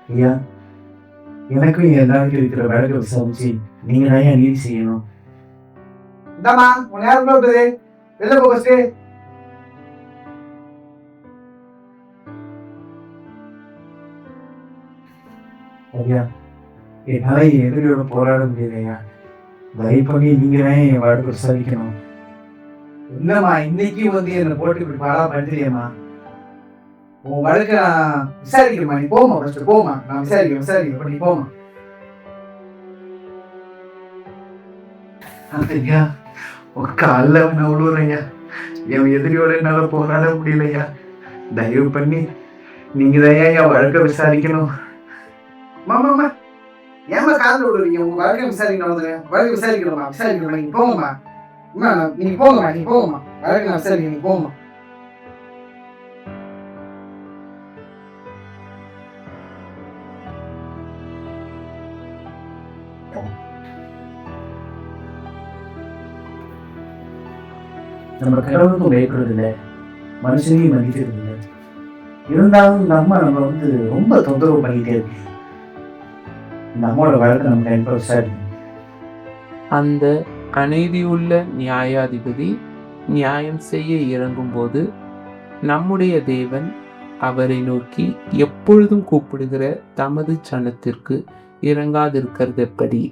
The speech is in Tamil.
ஐயா, எனக்கும் எல்லாருக்கும் இருக்கிற வழக்கை விசாரிச்சு நீங்க தான் ஏன் நீதி செய்யணும். இந்தாம்மா உன் நேரம் விட்டுது, வெளில போ ஃபர்ஸ்ட். ஐயா, என்னால என் எதிரியோட போராட முடியல ஐயா. தயவு பண்ணி நீங்க தான் என் வழக்கை விசாரிக்கணும். என்னம்மா இன்னைக்கு வந்து என்ன போட்டு இப்படி பாடா பண்றியம்மா? உன் வழக்க நான் விசாரிக்கிறேம்மா, நீ போமா ஃபர்ஸ்ட் போமா. நான் விசாரிக்கிறேன் நீ போமா. ஐயா, உங்க காலில் நான் விழுவுறேன் ஐயா. என் எதிரியோட என்னால போராட முடியலையா. தயவு பண்ணி நீங்க தான் என் வழக்கை விசாரிக்கணும். மாமா ஏமா காதல் விடுறீங்க? உங்க வழக்க விசாரிக்கணும், வழக்க விசாரிக்கணுமா நீங்க போங்கம்மா. நீங்க போங்கம்மா வழக்க நான் விசாரிக்கிறேன், நீங்க போங்கம்மா. நம்ம கடவுளுக்கும் பயப்படுறது இல்லை, மனுஷனையும் மதிக்கிறது இல்லை. இருந்தாலும் இந்த அம்மா நம்ம வந்து ரொம்ப தொந்தரவு பண்ணிட்டே இருக்கு. இந்த அம்மாவோட வழக்கை நம்ம கண்டிப்பாக விசாரிக்கணும். அந்த அநீதியுள்ள நியாயாதிபதி நியாயம் செய்ய இறங்கும்போது நம்முடைய தேவன் அவரை நோக்கி எப்பொழுதும் கூப்பிடுகிற தமது ஜனத்திற்கு இறங்காதிருக்கிறது எப்படி?